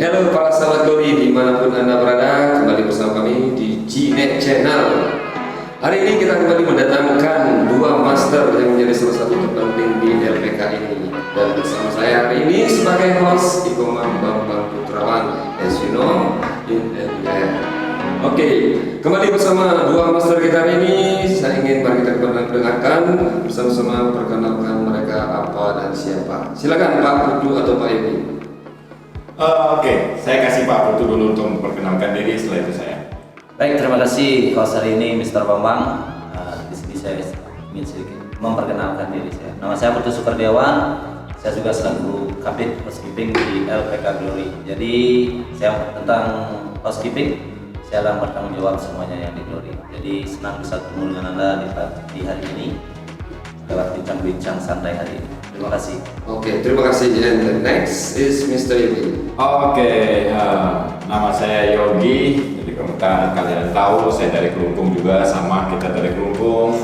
Halo para sahabat Glory dimanapun Anda berada, kembali bersama kami di Gnet Channel. Hari ini kita kembali mendatangkan dua master yang menjadi salah satu terpenting di LPK ini. Dan bersama saya hari ini sebagai host Ikomam Bambang Putrawan, as you know, in LPK. Oke, kembali bersama dua master kita hari ini. Saya ingin mari kita dengarkan bersama-sama perkenalkan mereka apa dan siapa. Silakan Pak Putu atau Pak Yogi. Oke, saya kasih Pak Putu dulu untuk memperkenalkan diri, setelah itu saya. Baik, terima kasih host hari ini Mr. Bambang. Di sini saya ingin sedikit memperkenalkan diri saya. Nama saya Putu Sukardiawan. Saya juga selaku Kabid Housekeeping di LPK Glory. Jadi saya tentang housekeeping, saya akan bertanggung jawab semuanya yang di Glory. Jadi senang bisa ketemu dengan Anda di hari ini lewat bincang-bincang santai hari ini. Terima kasih. Oke, terima kasih. And the next is Mr. Yogi. Oke, nama saya Yogi. Jadi kalian tahu, saya dari Kelungkung juga, sama kita dari Kelungkung.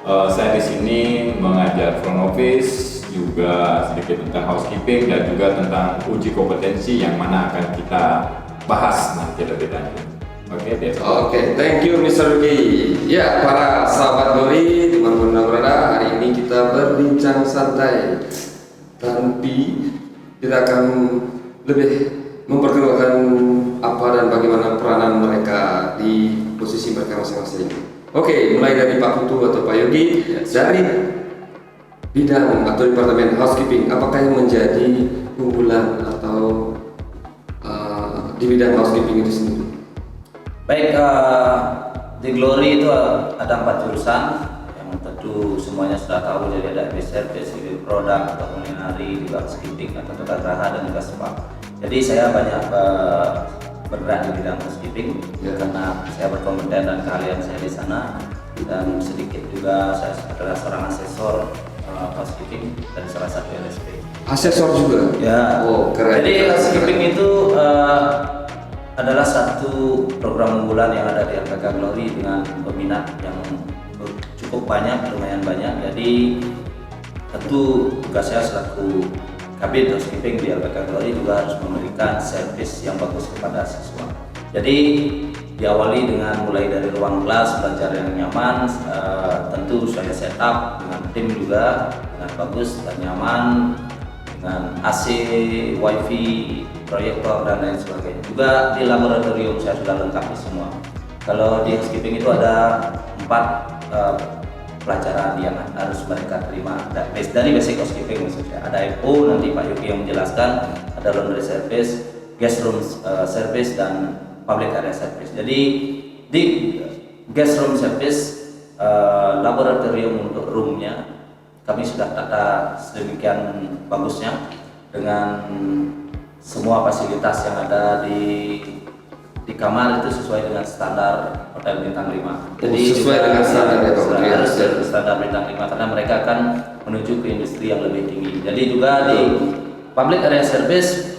Saya di sini mengajar front office, juga sedikit tentang housekeeping dan juga tentang uji kompetensi yang mana akan kita bahas nanti lebih lanjut. Oke, thank you Mr. Yogi. Ya, para sahabat Glory dimanapun Anda berada, hari ini kita berbincang santai, tapi kita akan lebih memperkenalkan apa dan bagaimana peranan mereka di posisi mereka masing-masing. Oke, mulai dari Pak Putu atau Pak Yogi. Dari bidang atau departemen housekeeping, apakah yang menjadi unggulan atau di bidang housekeeping itu sendiri? Baik, di Glory itu ada 4 jurusan yang tentu semuanya sudah tahu. Jadi ada service, civil product, atau culinary, juga housekeeping, atau tata geraha, dan juga spa. Jadi saya banyak bergerak di bidang housekeeping karena saya berkompeten dan keahlian saya di sana, dan sedikit juga saya adalah seorang asesor housekeeping dari salah satu LSP. Asesor juga? Ya. Oh, keren. Jadi housekeeping itu adalah satu program unggulan yang ada di LPK Glory dengan peminat yang cukup banyak, lumayan banyak. Jadi tentu tugas saya selaku Kabid Housekeeping di LPK Glory juga harus memberikan servis yang bagus kepada siswa. Jadi diawali dengan mulai dari ruang kelas belajar yang nyaman, tentu saya setup dengan tim juga dengan bagus dan nyaman, dengan AC, WiFi, proyektor dan lain sebagainya. Juga di laboratorium saya sudah lengkapi semua. Kalau di housekeeping itu ada 4 pelajaran yang harus mereka terima dari basic housekeeping maksudnya. Ada FO, nanti Pak Yogi yang menjelaskan, ada laundry service, guest room service, dan public area service. Jadi di guest room service, laboratorium untuk roomnya kami sudah tata sedemikian bagusnya dengan semua fasilitas yang ada di kamar itu sesuai dengan standar hotel bintang 5. Jadi sesuai dengan standar ya Pak. Harus standar bintang 5 karena mereka akan menuju ke industri yang lebih tinggi. Jadi juga di public area service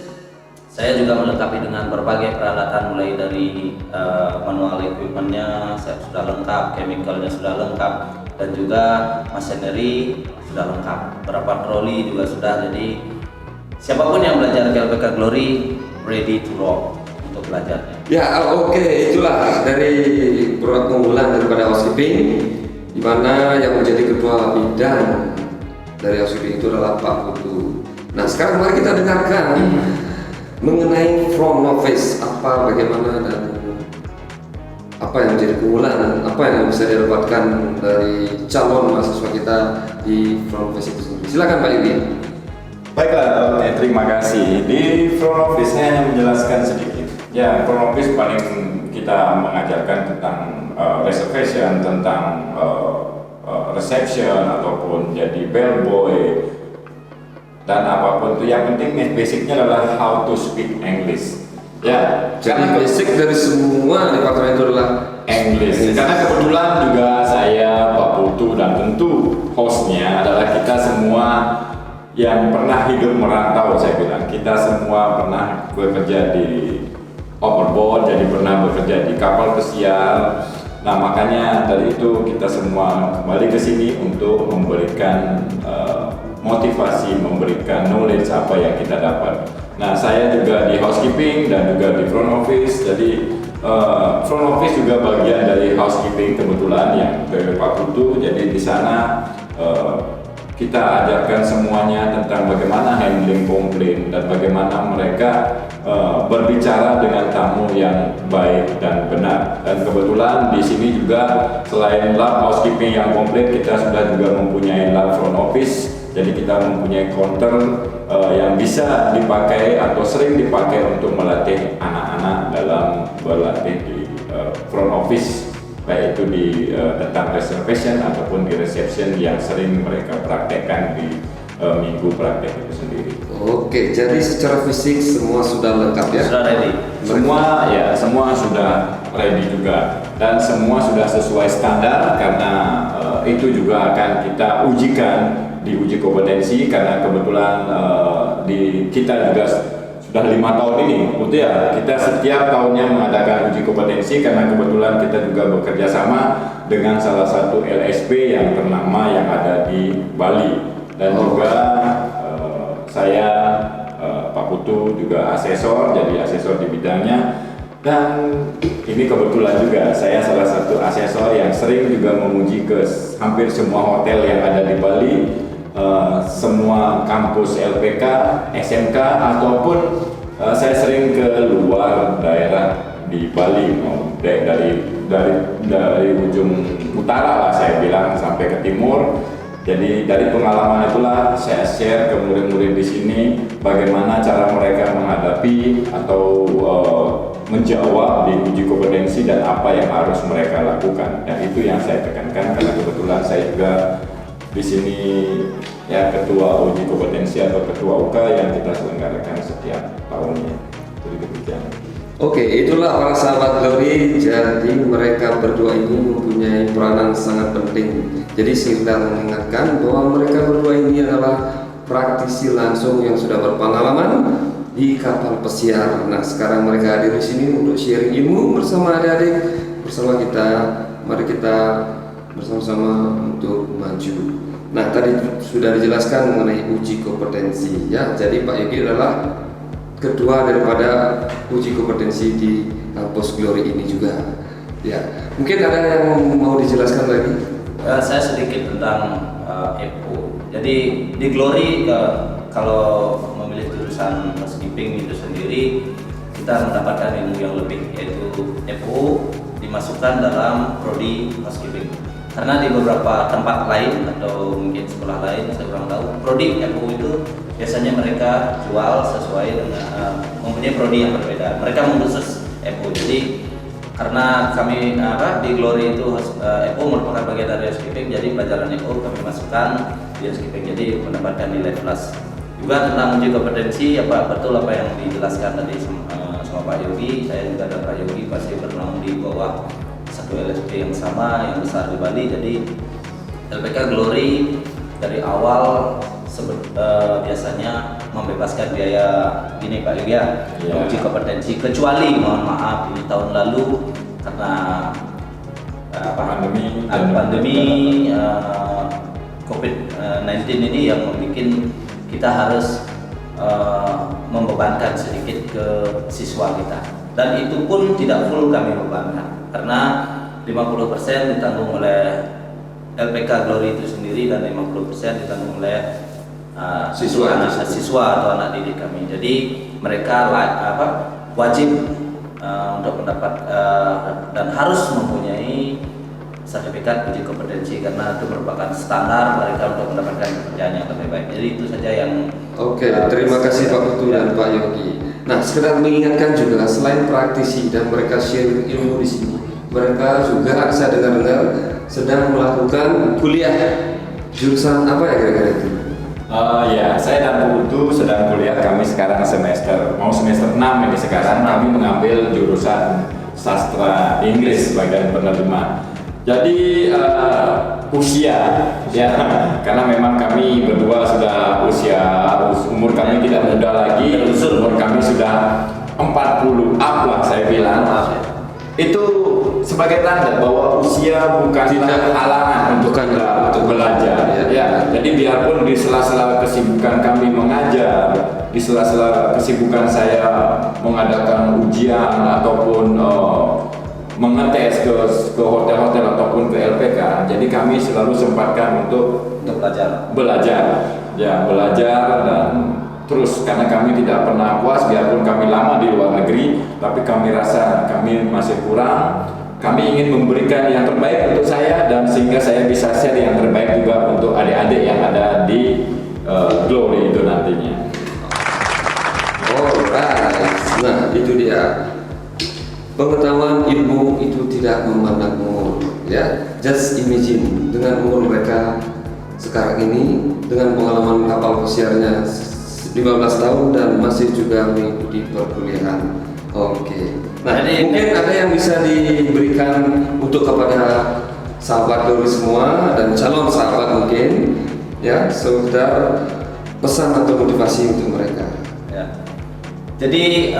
saya juga melengkapi dengan berbagai peralatan, mulai dari manual equipmentnya saya sudah lengkap, chemicalnya sudah lengkap, dan juga machinery sudah lengkap. Beberapa troli juga sudah. Jadi siapapun yang belajar di LPK Glory ready to rock untuk belajarnya. Ya, oke, itulah dari produk unggulan daripada housekeeping, di mana yang menjadi ketua bidang dari housekeeping itu adalah Pak Putu. Nah, sekarang mari kita dengarkan mengenai front office, apa, bagaimana, dan apa yang menjadi keunggulan, apa yang bisa didapatkan dari calon mahasiswa kita di front office itu sendiri. Silakan Pak Yogi. Baiklah, terima kasih. Di front office-nya menjelaskan sedikit. Ya, front office paling kita mengajarkan tentang reservation, tentang reception, ataupun jadi bellboy, dan apapun itu. Yang penting basicnya adalah how to speak English. Ya, Jadi basic dari semua departemen itu adalah English. Karena kebetulan juga saya, Pak Putu, dan tentu hostnya adalah kita semua yang pernah hidup merantau. Saya bilang kita semua pernah bekerja di overboard, jadi pernah bekerja di kapal pesiar. Nah, makanya dari itu kita semua kembali ke sini untuk memberikan motivasi, memberikan knowledge apa yang kita dapat. Nah, saya juga di housekeeping dan juga di front office. Jadi front office juga bagian dari housekeeping kebetulan yang ke Pak Putu. Jadi di sana kita ajarkan semuanya tentang bagaimana handling komplain dan bagaimana mereka berbicara dengan tamu yang baik dan benar. Dan kebetulan di sini juga selain lab housekeeping yang komplit, kita sudah juga mempunyai lab front office. Jadi kita mempunyai counter yang bisa dipakai atau sering dipakai untuk melatih anak-anak dalam berlatih di front office, baik itu di tentang reservation ataupun di reception yang sering mereka praktekkan di minggu praktek itu sendiri. Oke, jadi secara fisik semua sudah lengkap ya? Sudah ready. Semua sudah ready juga dan semua sudah sesuai standar karena itu juga akan kita ujikan di uji kompetensi karena kebetulan kita juga sudah 5 tahun ini, betul ya. Kita setiap tahunnya mengadakan uji kompetensi karena kebetulan kita juga bekerja sama dengan salah satu LSP yang ternama yang ada di Bali dan juga saya Pak Putu juga asesor, jadi asesor di bidangnya. Dan ini kebetulan juga saya salah satu asesor yang sering juga menguji ke hampir semua hotel yang ada di Bali, semua kampus LPK, SMK ataupun saya sering ke luar daerah di Bali, dari ujung utara lah saya bilang sampai ke timur. Jadi dari pengalaman itulah saya share ke murid-murid di sini bagaimana cara mereka menghadapi atau menjawab di uji kompetensi dan apa yang harus mereka lakukan. Dan itu yang saya tekankan karena kebetulan saya juga di sini ya ketua uji kompetensi atau ketua UK yang kita selenggarakan setiap tahunnya. Jadi demikian. Oke, itulah para sahabat Glory. Jadi mereka berdua ini mempunyai peranan sangat penting. Jadi kita mengingatkan bahwa mereka berdua ini adalah praktisi langsung yang sudah berpengalaman di kapal pesiar. Nah, sekarang mereka hadir di sini untuk sharing ilmu bersama adik-adik, bersama kita. Mari kita bersama-sama untuk maju. Nah, tadi sudah dijelaskan mengenai uji kompetensi ya. Jadi Pak Yogi adalah kedua daripada uji kompetensi di kampus Glory ini juga. Ya, mungkin ada yang mau dijelaskan lagi? Saya sedikit tentang EPO. Jadi di Glory kalau memilih jurusan housekeeping itu sendiri kita mendapatkan ilmu yang lebih, yaitu EPO dimasukkan dalam prodi housekeeping. Karena di beberapa tempat lain atau mungkin sekolah lain saya kurang tahu, prodi EPO itu biasanya mereka jual sesuai dengan mempunyai prodi yang berbeda. Mereka mengkhusus EPO. Jadi karena kami di Glory itu EPO merupakan bagian dari housekeeping, jadi pelajaran EPO kami masukkan di housekeeping, jadi mendapatkan nilai plus. Juga tentang uji kompetensi, betul apa yang dijelaskan tadi sama Pak Yogi. Saya juga dan Pak Yogi pasti bernaung di bawah satu LSP yang sama, yang besar di Bali. Jadi LPK Glory dari awal biasanya membebaskan biaya gini Pak Yogi ya, uji kompetensi, kecuali mohon maaf ini tahun lalu karena pandemi COVID-19 ini yang membuat kita harus membebankan sedikit ke siswa kita, dan itu pun tidak full kami bebankan karena 50% ditanggung oleh LPK Glory itu sendiri dan 50% ditanggung oleh siswa atau anak didik kami. Jadi mereka wajib untuk mendapat dan harus mempunyai sertifikat uji kompetensi karena itu merupakan standar mereka untuk mendapatkan pekerjaan yang lebih baik. Jadi itu saja yang terima kasih Pak Putu dan Pak Yogi. Nah, sekedar mengingatkan juga selain praktisi dan mereka share ilmu di sini, mereka juga saya dengar-dengar sedang melakukan kuliah jurusan apa ya kira-kira itu? Ya, saya dan Bu Putu sedang kuliah. Kami sekarang semester 6 ini sekarang. Kami mengambil jurusan sastra Inggris bagian penerjemah. Jadi usia ya, karena memang kami berdua sudah umur kami tidak muda lagi, umur kami sudah 40 up lah saya bilang. Itu sebagai tanda bahwa usia bukanlah Tidak. halangan untuk Bukan. kita untuk belajar. Ya. Ya, jadi biarpun di sela-sela kesibukan kami mengajar, di sela-sela kesibukan saya mengadakan ujian ataupun mengetes ke hotel-hotel ataupun ke LPK, jadi kami selalu sempatkan untuk belajar. ya belajar dan terus karena kami tidak pernah puas biarpun kami lama di luar negeri, tapi kami rasa kami masih kurang. Kami ingin memberikan yang terbaik untuk saya dan sehingga saya bisa share yang terbaik juga untuk adik-adik yang ada di Glory itu nantinya. Alright, nah itu dia. Pengetahuan ilmu itu tidak memandang umur, ya. Just imagine dengan umur mereka sekarang ini, dengan pengalaman kapal pesiarnya 15 tahun dan masih juga mengikuti perkuliahan. Oke. Nah, Jadi, mungkin ada yang bisa diberikan untuk kepada sahabat Glory semua dan calon sahabat mungkin, ya, sekedar pesan atau motivasi untuk mereka. Ya. Jadi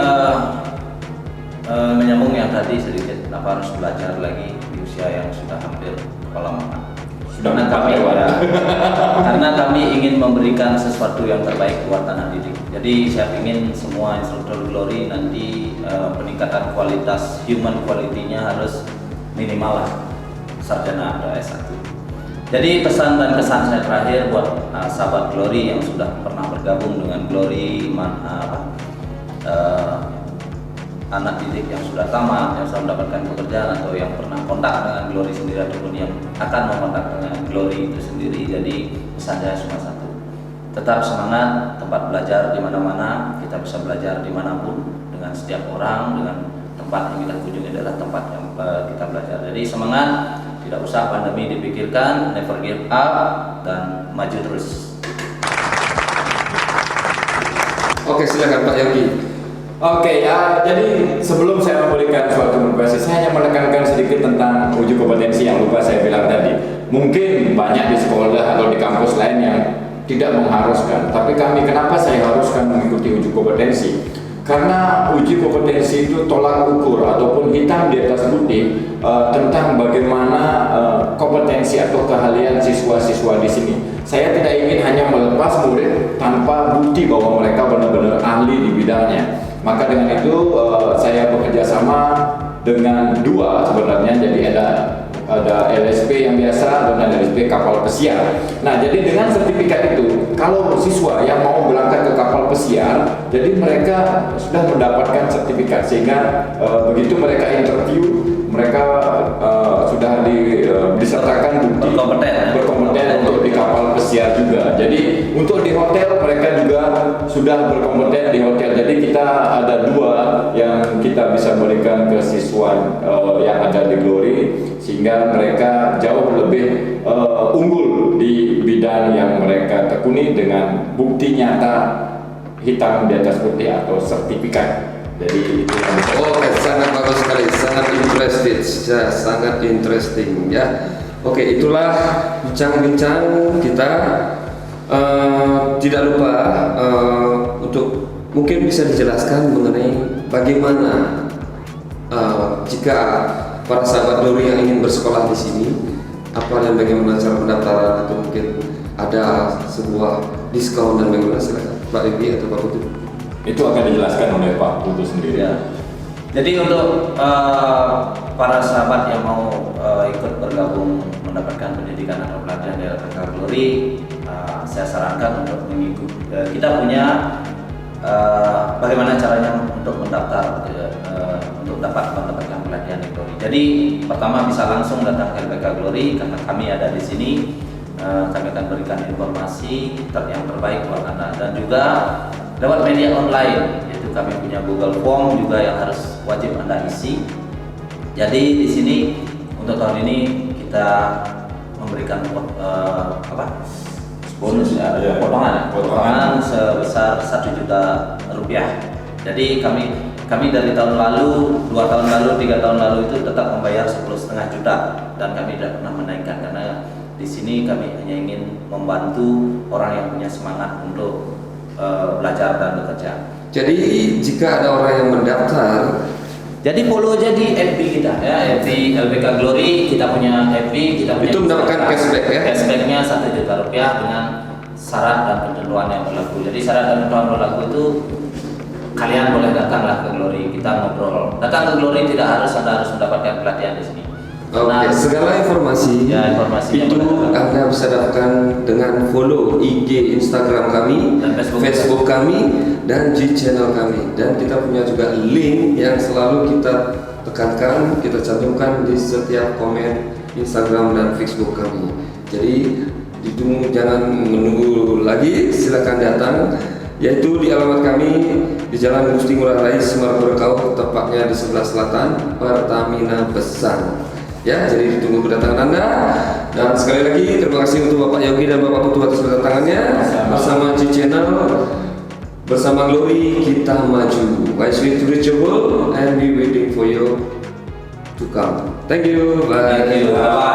menyambung yang tadi sedikit, kenapa harus belajar lagi di usia yang sudah hampir kepala mata. Sudah Karena kami ingin memberikan sesuatu yang terbaik buat anak didik. Jadi saya ingin semua instruktur Glory nanti peningkatan kualitas human quality-nya harus minimal lah sarjana atau S1. Jadi pesan dan kesan saya terakhir buat sahabat Glory yang sudah pernah bergabung dengan Glory, anak didik yang sudah tamat, yang sudah mendapatkan pekerjaan atau yang pernah kontak dengan Glory sendiri ataupun yang akan mengontak dengan Glory itu sendiri. Jadi pesan saya cuma satu, tetap semangat, tempat belajar di mana-mana, kita bisa belajar dimanapun dengan setiap orang, dengan tempat yang kita kunjungi adalah tempat yang kita belajar. Jadi semangat, tidak usah pandemi dipikirkan, never give up dan maju terus. Oke, silakan Pak Yogi. Oke, jadi sebelum saya memberikan suatu motivasi, saya hanya menekankan sedikit tentang uji kompetensi yang lupa saya bilang tadi. Mungkin banyak di sekolah atau di kampus lain yang tidak mengharuskan, tapi kami kenapa saya haruskan mengikuti uji kompetensi? Karena uji kompetensi itu tolak ukur ataupun hitam di atas putih tentang bagaimana kompetensi atau keahlian siswa-siswa di sini. Saya tidak ingin hanya melepas murid tanpa bukti bahwa mereka benar-benar ahli di bidangnya. Maka dengan itu saya bekerja sama dengan dua sebenarnya, jadi ada LSP yang biasa dan LSP kapal pesiar. Nah, jadi dengan sertifikat itu, kalau siswa yang mau berangkat ke kapal pesiar, jadi mereka sudah mendapatkan sertifikat sehingga begitu mereka interview, mereka sudah disertakan bukti berkompeten untuk di kapal pesiar juga. Jadi untuk di hotel mereka juga sudah berkompeten di hotel. Jadi kita ada dua yang kita bisa berikan ke siswa yang ada di Glory sehingga mereka jauh lebih unggul di bidang yang mereka tekuni dengan bukti nyata hitam di atas putih atau sertifikat. Jadi itu yang bisa. Oke, sangat bagus sekali, sangat interested, ya, sangat interesting ya. Oke, itulah bincang-bincang kita. Tidak lupa untuk mungkin bisa dijelaskan mengenai bagaimana jika para sahabat Glory yang ingin bersekolah di sini, apa dan bagaimana cara pendaftaran atau mungkin ada sebuah diskon dan bagaimana, silakan Pak Yogi atau Pak Putu. Itu akan dijelaskan oleh Pak Putu sendiri. Ya. Jadi untuk para sahabat yang mau ikut bergabung mendapatkan pendidikan atau pelatihan di LPK Glory, saya sarankan untuk mengikuti. Kita punya bagaimana caranya untuk mendaftar untuk dapat mendapatkan pelatihan di Glory. Jadi pertama bisa langsung datang ke LPK Glory karena kami ada di sini. Kami akan berikan informasi yang terbaik buat Anda dan juga lewat media online, yaitu kami punya Google Form juga yang harus wajib Anda isi. Jadi di sini untuk tahun ini kita memberikan bonus ya, potongan sebesar 1 juta rupiah. Jadi kami dari tahun lalu, 2 tahun lalu, 3 tahun lalu itu tetap membayar 10,5 juta dan kami tidak pernah menaikkan karena di sini kami hanya ingin membantu orang yang punya semangat untuk belajar dan bekerja. Jadi jika ada orang yang mendaftar Jadi follow aja di FB kita ya, FB LPK Glory, kita punya FB, kita punya Itu mendapatkan cashback ya? Cashbacknya Rp1 juta dengan syarat dan ketentuan yang berlaku. Jadi syarat dan ketentuan berlaku itu kalian boleh datanglah ke Glory, kita ngobrol. Datang ke Glory tidak harus Anda harus mendapatkan pelatihan di sini. Oke, segala informasi, Ya, informasinya itu boleh. Anda bisa dapatkan dengan follow IG Instagram kami, Dan Facebook. Facebook kami, dan di channel kami. Dan kita punya juga link yang selalu kita tekankan, kita cantumkan di setiap komen Instagram dan Facebook kami. Jadi jangan menunggu lagi, silakan datang. Yaitu di alamat kami di Jalan Gusti Ngurah Rai, Semarang, tepatnya di sebelah selatan Pertamina Besar. Ya, jadi ditunggu kedatangan Anda. Dan sekali lagi terima kasih untuk Bapak Yogi dan Bapak Putu atas kedatangannya bersama G Channel, bersama Glory kita maju. Wise way to reach your goal and we waiting for you to come. Thank you. Bye. Thank you. Bye.